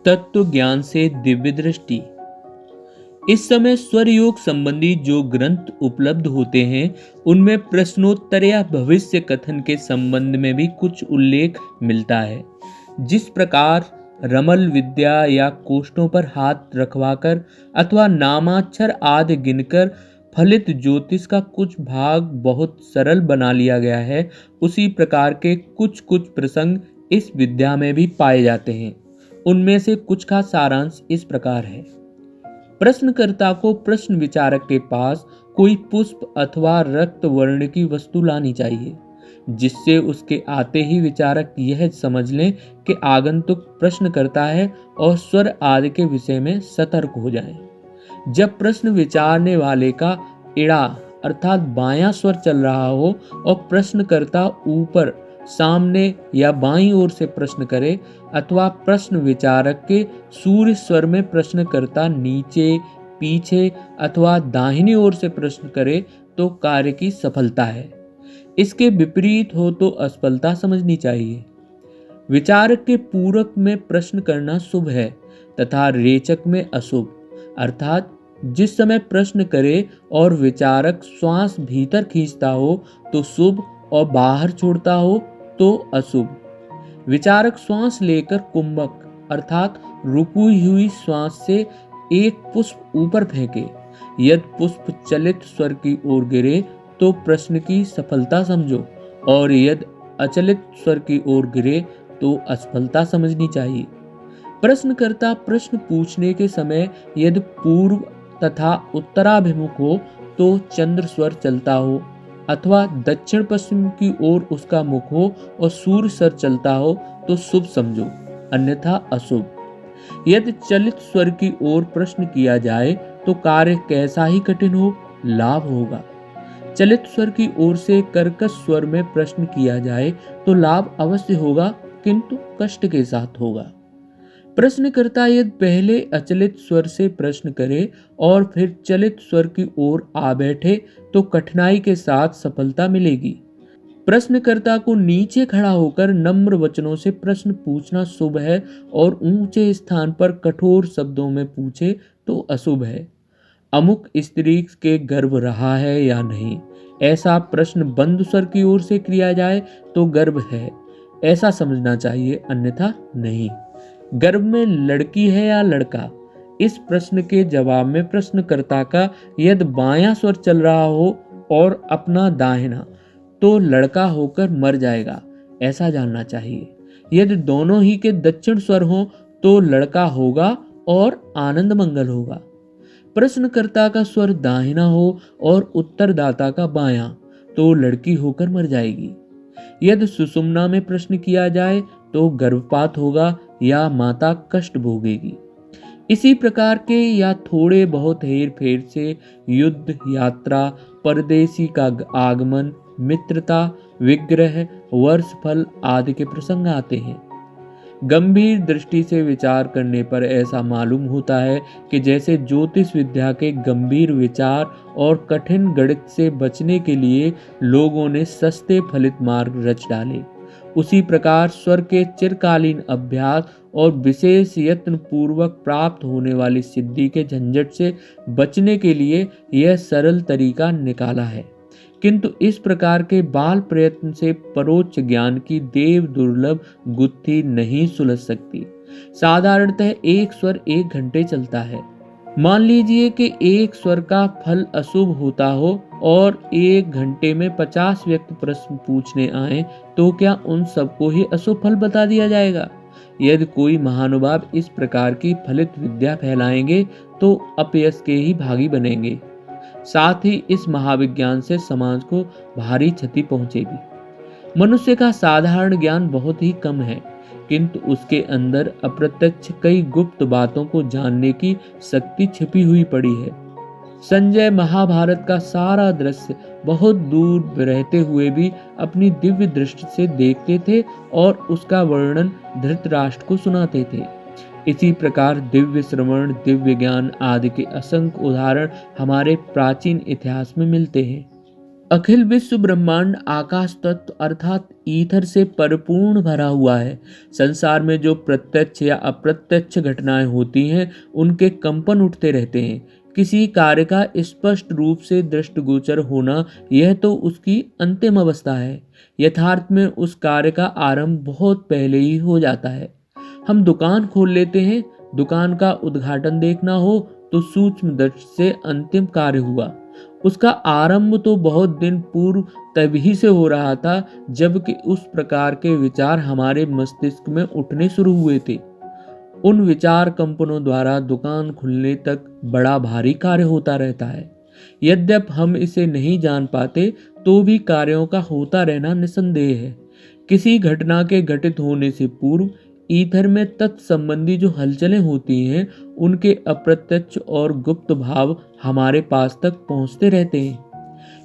तत्व ज्ञान से दिव्य दृष्टि। इस समय स्वर योग संबंधी जो ग्रंथ उपलब्ध होते हैं उनमें प्रश्नोत्तर या भविष्य कथन के संबंध में भी कुछ उल्लेख मिलता है। जिस प्रकार रमल विद्या या कोष्ठों पर हाथ रखवाकर अथवा नामाक्षर आदि गिनकर फलित ज्योतिष का कुछ भाग बहुत सरल बना लिया गया है, उसी प्रकार के कुछ कुछ प्रसंग इस विद्या में भी पाए जाते हैं। उनमें से कुछ का सारांश इस प्रकार है। प्रश्नकर्ता को प्रश्न विचारक के पास कोई पुष्प अथवा रक्त वर्ण की वस्तु लानी चाहिए, जिससे उसके आते ही विचारक यह समझ लें कि आगंतुक प्रश्न करता है और स्वर आदि के विषय में सतर्क हो जाएं। जब प्रश्न विचारने वाले का इड़ा अर्थात बायां स्वर चल रहा हो और प्रश्नकर्ता ऊपर, सामने या बाईं ओर से प्रश्न करे अथवा प्रश्न विचारक के सूर्य स्वर में प्रश्नकर्ता नीचे, पीछे अथवा दाहिनी ओर से प्रश्न करे तो कार्य की सफलता है। इसके विपरीत हो तो असफलता समझनी चाहिए। विचारक के पूरक में प्रश्न करना शुभ है तथा रेचक में अशुभ, अर्थात जिस समय प्रश्न करे और विचारक श्वास भीतर खींचता हो तो शुभ और बाहर छोड़ता हो तो अशुभ। विचारक श्वास लेकर कुंभक अर्थात रुकी हुई श्वास से एक पुष्प ऊपर फेंके। यदि पुष्प चलित स्वर की ओर गिरे तो प्रश्न की सफलता समझो, और यदि अचलित स्वर की ओर गिरे तो असफलता समझनी चाहिए। प्रश्नकर्ता प्रश्न पूछने के समय यदि पूर्व तथा उत्तराभिमुख हो तो चंद्र स्वर चलता हो, अथवा दक्षिण पश्चिम की ओर उसका मुख हो और सूर्य स्वर चलता हो तो शुभ समझो, अन्यथा अशुभ। यदि चलित स्वर की ओर प्रश्न किया जाए तो कार्य कैसा ही कठिन हो, लाभ होगा। चलित स्वर की ओर से कर्कश स्वर में प्रश्न किया जाए तो लाभ अवश्य होगा, किंतु कष्ट के साथ होगा। प्रश्नकर्ता यदि पहले अचलित स्वर से प्रश्न करे और फिर चलित स्वर की ओर आ बैठे तो कठिनाई के साथ सफलता मिलेगी। प्रश्नकर्ता को नीचे खड़ा होकर नम्र वचनों से प्रश्न पूछना शुभ है और ऊंचे स्थान पर कठोर शब्दों में पूछे तो अशुभ है। अमुक स्त्री के गर्भ रहा है या नहीं, ऐसा प्रश्न बंद स्वर की ओर से किया जाए तो गर्भ है, ऐसा समझना चाहिए, अन्यथा नहीं। गर्भ में लड़की है या लड़का, इस प्रश्न के जवाब में प्रश्नकर्ता का यदि बायां स्वर चल रहा हो और अपना दाहिना, तो लड़का होकर मर जाएगा, ऐसा जानना चाहिए। यदि दोनों ही के दक्षिण स्वर हो तो लड़का होगा और आनंद मंगल होगा। प्रश्नकर्ता का स्वर दाहिना हो और उत्तरदाता का बायां, तो लड़की होकर मर जाएगी। यदि सुषुम्ना में प्रश्न किया जाए तो गर्भपात होगा या माता कष्ट भोगेगी। इसी प्रकार के या थोड़े बहुत हेर फेर से युद्ध, यात्रा, परदेशी का आगमन, मित्रता, विग्रह, वर्षफल आदि के प्रसंग आते हैं। गंभीर दृष्टि से विचार करने पर ऐसा मालूम होता है कि जैसे ज्योतिष विद्या के गंभीर विचार और कठिन गणित से बचने के लिए लोगों ने सस्ते फलित मार्ग रच डाले, उसी प्रकार स्वर के चिरकालीन अभ्यास और विशेष यत्न पूर्वक प्राप्त होने वाली सिद्धि के झंझट से बचने के लिए यह सरल तरीका निकाला है। किंतु इस प्रकार के बाल प्रयत्न से परोक्ष ज्ञान की देव दुर्लभ गुत्थी नहीं सुलझ सकती। साधारणतः एक स्वर 1 घंटे चलता है। मान लीजिए कि एक स्वर का फल अशुभ होता हो और 1 घंटे में 50 व्यक्ति प्रश्न पूछने आए, तो क्या उन सबको ही अशुभ फल बता दिया जाएगा? यदि कोई महानुभाव इस प्रकार की फलित विद्या फैलाएंगे तो अपयश के ही भागी बनेंगे। साथ ही इस महाविज्ञान से समाज को भारी क्षति पहुंचेगी। मनुष्य का साधारण ज्ञान बहुत ही कम है, किंतु उसके अंदर अप्रत्यक्ष कई गुप्त बातों को जानने की शक्ति छिपी हुई पड़ी है। संजय महाभारत का सारा दृश्य बहुत दूर रहते हुए भी अपनी दिव्य दृष्टि से देखते थे और उसका वर्णन धृतराष्ट्र को सुनाते थे। इसी प्रकार दिव्य श्रवण, दिव्य ज्ञान आदि के असंख्य उदाहरण हमारे प्राचीन इतिहास में मिलते हैं। अखिल विश्व ब्रह्मांड आकाश तत्व अर्थात ईथर से परिपूर्ण भरा हुआ है। संसार में जो प्रत्यक्ष या अप्रत्यक्ष घटनाएं होती हैं उनके कंपन उठते रहते हैं। किसी कार्य का स्पष्ट रूप से दृष्टिगोचर होना यह तो उसकी अंतिम अवस्था है। यथार्थ में उस कार्य का आरंभ बहुत पहले ही हो जाता है। हम दुकान खोल लेते हैं, दुकान का उद्घाटन देखना हो तो सूक्ष्म दृष्टि से अंतिम कार्य हुआ। उसका आरंभ तो बहुत दिन पूर्व तभी से हो रहा था जबकि उस प्रकार के विचार हमारे मस्तिष्क में उठने शुरू हुए थे। उन विचार कंपनों द्वारा दुकान खुलने तक बड़ा भारी कार्य होता रहता है। यद्यप हम इसे नहीं जान पाते तो भी कार्यों का होता रहना निसंदेह है। किसी घटना के घटित होने से पूर्व ईथर में तत्संबंधी जो हलचलें होती हैं उनके अप्रत्यक्ष और गुप्त भाव हमारे पास तक पहुंचते रहते हैं।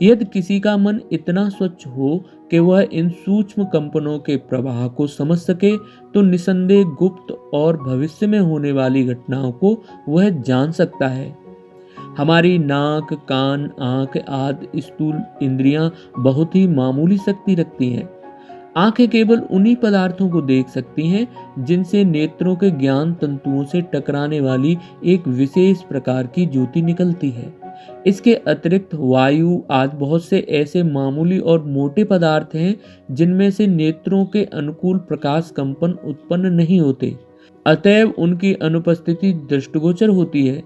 यदि किसी का मन इतना स्वच्छ हो कि वह इन सूक्ष्म कंपनों के प्रवाह को समझ सके तो निसंदेह गुप्त और भविष्य में होने वाली घटनाओं को वह जान सकता है। हमारी नाक, कान, आंख आदि स्थूल इंद्रियां बहुत ही मामूली शक्ति रखती हैं। आंखें केवल उन्हीं पदार्थों को देख सकती हैं जिनसे नेत्रों के ज्ञान तंतुओं से टकराने वाली एक विशेष प्रकार की ज्योति निकलती है। इसके अतिरिक्त वायु आदि बहुत से ऐसे मामूली और मोटे पदार्थ हैं जिनमें से नेत्रों के अनुकूल प्रकाश कंपन उत्पन्न नहीं होते, अतएव उनकी अनुपस्थिति दृष्टिगोचर होती है।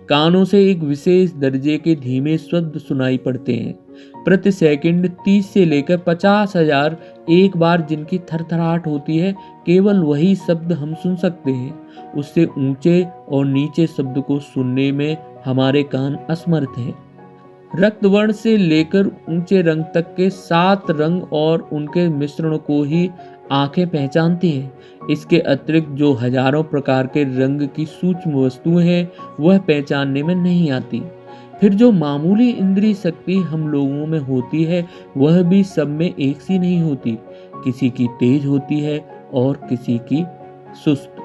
कानों से एक विशेष दर्जे के धीमे शब्द सुनाई पड़ते हैं। प्रति सेकंड 30 से लेकर 50,000 एक बार जिनकी थरथराहट होती है, केवल वही शब्द हम सुन सकते हैं। उससे ऊंचे और नीचे शब्द को सुनने में हमारे कान असमर्थ हैं। रक्त वर्ण से लेकर ऊंचे रंग तक के 7 रंग और उनके मिश्रण को ही आंखें पहचानती हैं। इसके अतिरिक्त जो हजारों प्रकार के रंग की सूक्ष्म वस्तुएं हैं वह पहचानने में नहीं आती। फिर जो मामूली इंद्रिय शक्ति हम लोगों में होती है वह भी सब में एक सी नहीं होती। किसी की तेज होती है और किसी की सुस्त।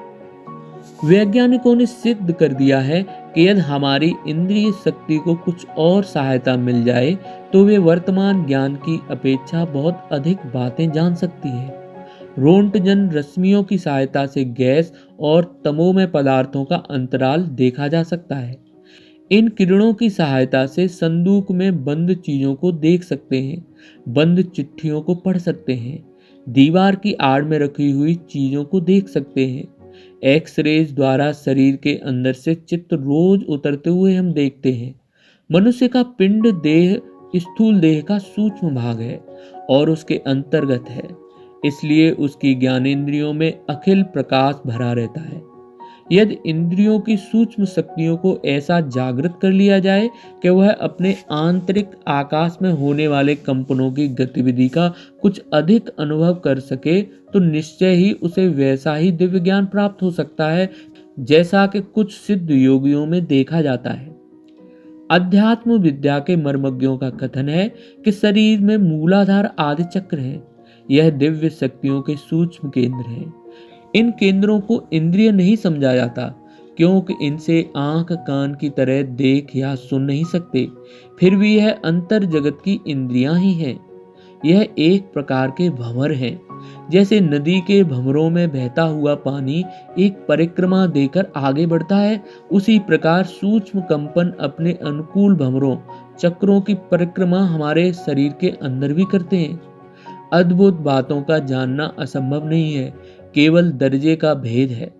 वैज्ञानिकों ने सिद्ध कर दिया है कि यदि हमारी इंद्रिय शक्ति को कुछ और सहायता मिल जाए तो वे वर्तमान ज्ञान की अपेक्षा बहुत अधिक बातें जान सकती है। रोंटजन रश्मियों की सहायता से गैस और तमोमय पदार्थों का अंतराल देखा जा सकता है। इन किरणों की सहायता से संदूक में बंद चीजों को देख सकते हैं, बंद चिट्ठियों को पढ़ सकते हैं, दीवार की आड़ में रखी हुई चीजों को देख सकते हैं। एक्सरेज द्वारा शरीर के अंदर से चित्र रोज उतरते हुए हम देखते हैं। मनुष्य का पिंड देह स्थूल देह का सूक्ष्म भाग है और उसके अंतर्गत है, इसलिए उसकी ज्ञानेंद्रियों में अखिल प्रकाश भरा रहता है। यदि इंद्रियों की सूक्ष्म शक्तियों को ऐसा जागृत कर लिया जाए कि वह अपने आंतरिक आकाश में होने वाले कंपनों की गतिविधि का कुछ अधिक अनुभव कर सके तो निश्चय ही उसे वैसा ही दिव्य ज्ञान प्राप्त हो सकता है जैसा कि कुछ सिद्ध योगियों में देखा जाता है। अध्यात्म विद्या के मर्मज्ञों का कथन है कि शरीर में मूलाधार आदि चक्र हैं। यह दिव्य शक्तियों के सूक्ष्म केंद्र हैं। इन केंद्रों को इंद्रिय नहीं समझा जाता क्योंकि इनसे आंख कान की तरह देख या सुन नहीं सकते। फिर भी यह अंतर जगत की इंद्रियां ही हैं। यह एक प्रकार के भंवर हैं। जैसे नदी के भंवरों में बहता हुआ पानी एक परिक्रमा देकर आगे बढ़ता है, उसी प्रकार सूक्ष्म कंपन अपने अनुकूल भंवरों चक्रों की परिक्रमा हमारे शरीर के अंदर भी करते हैं। अद्भुत बातों का जानना असंभव नहीं है, केवल दर्जे का भेद है।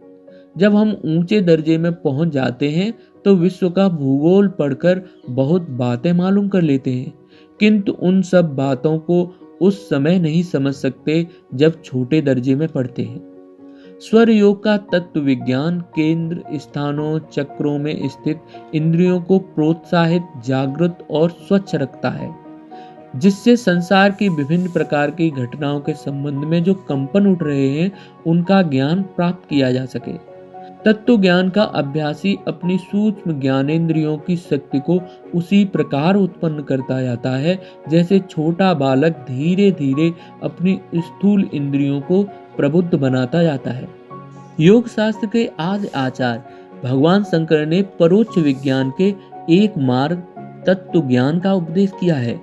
जब हम ऊंचे दर्जे में पहुंच जाते हैं तो विश्व का भूगोल पढ़कर बहुत बातें मालूम कर लेते हैं, किंतु उन सब बातों को उस समय नहीं समझ सकते जब छोटे दर्जे में पढ़ते हैं। स्वर योग का तत्व विज्ञान केंद्र स्थानों चक्रों में स्थित इंद्रियों को प्रोत्साहित, जागृत और स्वच्छ रखता है, जिससे संसार की विभिन्न प्रकार की घटनाओं के संबंध में जो कंपन उठ रहे हैं उनका ज्ञान प्राप्त किया जा सके। तत्व ज्ञान का अभ्यासी अपनी सूक्ष्म ज्ञानेंद्रियों की शक्ति को उसी प्रकार उत्पन्न करता जाता है जैसे छोटा बालक धीरे धीरे अपनी स्थूल इंद्रियों को प्रबुद्ध बनाता जाता है। योग शास्त्र के आदि आचार्य भगवान शंकर ने परोक्ष विज्ञान के एक मार्ग तत्व ज्ञान का उपदेश किया है।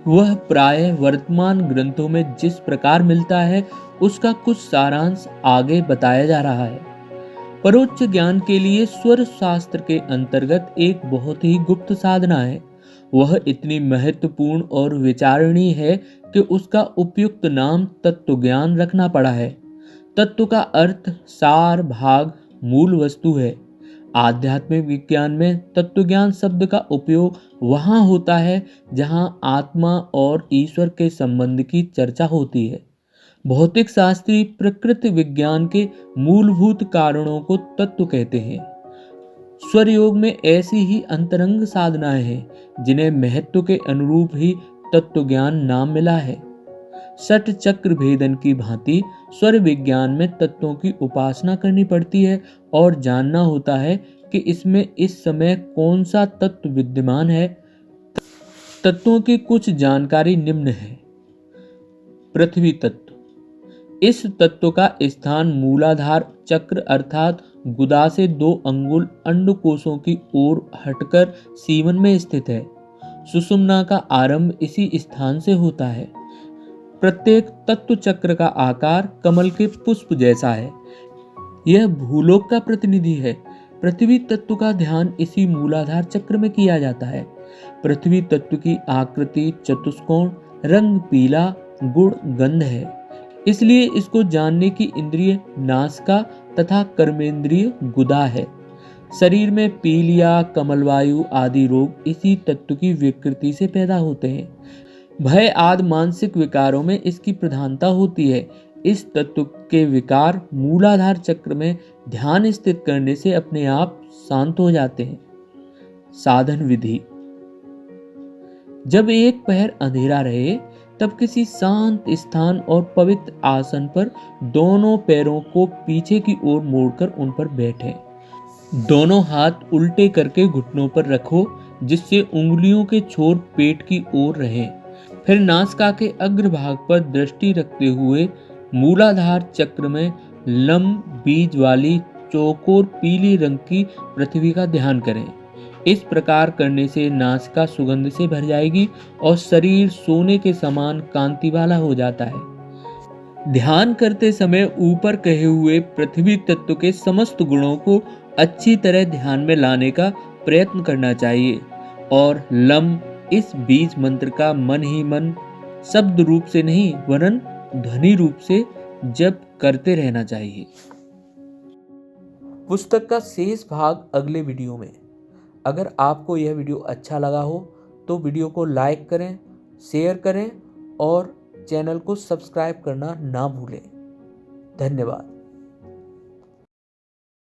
वह प्रायः वर्तमान ग्रंथों में जिस प्रकार मिलता है उसका कुछ सारांश आगे बताया जा रहा है। परोक्ष ज्ञान के लिए स्वर शास्त्र के अंतर्गत एक बहुत ही गुप्त साधना है। वह इतनी महत्वपूर्ण और विचारणीय है कि उसका उपयुक्त नाम तत्व ज्ञान रखना पड़ा है। तत्व का अर्थ सार, भाग, मूल वस्तु है। आध्यात्मिक विज्ञान में तत्वज्ञान शब्द का उपयोग वहां होता है जहां आत्मा और ईश्वर के संबंध की चर्चा होती है। भौतिक शास्त्री प्रकृति विज्ञान के मूलभूत कारणों को तत्व कहते हैं। स्वर योग में ऐसी ही अंतरंग साधनाएं हैं जिन्हें महत्व के अनुरूप ही तत्व ज्ञान नाम मिला है। षट चक्र भेदन की भांति स्वर विज्ञान में तत्वों की उपासना करनी पड़ती है और जानना होता है कि इसमें इस समय कौन सा तत्व विद्यमान है। तत्वों की कुछ जानकारी निम्न है। पृथ्वी तत्व। इस तत्व का स्थान मूलाधार चक्र अर्थात गुदा से 2 अंगुल अंडकोशों की ओर हटकर सीवन में स्थित है। सुषुम्ना का आरंभ इसी स्थान से होता है। प्रत्येक तत्व चक्र का आकार कमल के पुष्प जैसा है। यह भूलोक का प्रतिनिधि है। पृथ्वी तत्व का ध्यान इसी मूलाधार चक्र में किया जाता है। पृथ्वी तत्व की आकृति चतुष्कोण, रंग पीला, गुण गंध है। इसलिए इसको जानने की इंद्रिय नासिका तथा कर्मेंद्रिय गुदा है। शरीर में पीलिया, कमलवायु आदि रोग इसी तत्व की विकृति से पैदा होते हैं। भय आदि मानसिक विकारों में इसकी प्रधानता होती है। इस तत्व के विकार मूलाधार चक्र में ध्यान स्थित करने से अपने आप शांत हो जाते हैं। साधन विधि। जब एक पहर अंधेरा रहे तब किसी शांत स्थान और पवित्र आसन पर दोनों पैरों को पीछे की ओर मोड़कर उन पर बैठें। दोनों हाथ उल्टे करके घुटनों पर रखो जिससे उंगलियों के छोर पेट की ओर रहें। फिर नासिका के अग्रभाग पर दृष्टि रखते हुए मूलाधार चक्र में लंब बीज वाली चौकोर पीली रंग की पृथ्वी का ध्यान करें। इस प्रकार करने से नासिका सुगंध से भर जाएगी और शरीर सोने के समान कांति वाला हो जाता है। ध्यान करते समय ऊपर कहे हुए पृथ्वी तत्व के समस्त गुणों को अच्छी तरह ध्यान में लाने का प्रयत्न करना चाहिए और लम इस बीज मंत्र का मन ही मन शब्द रूप से नहीं वरन ध्वनि रूप से जप करते रहना चाहिए। पुस्तक का शेष भाग अगले वीडियो में। अगर आपको यह वीडियो अच्छा लगा हो तो वीडियो को लाइक करें, शेयर करें और चैनल को सब्सक्राइब करना ना भूलें। धन्यवाद।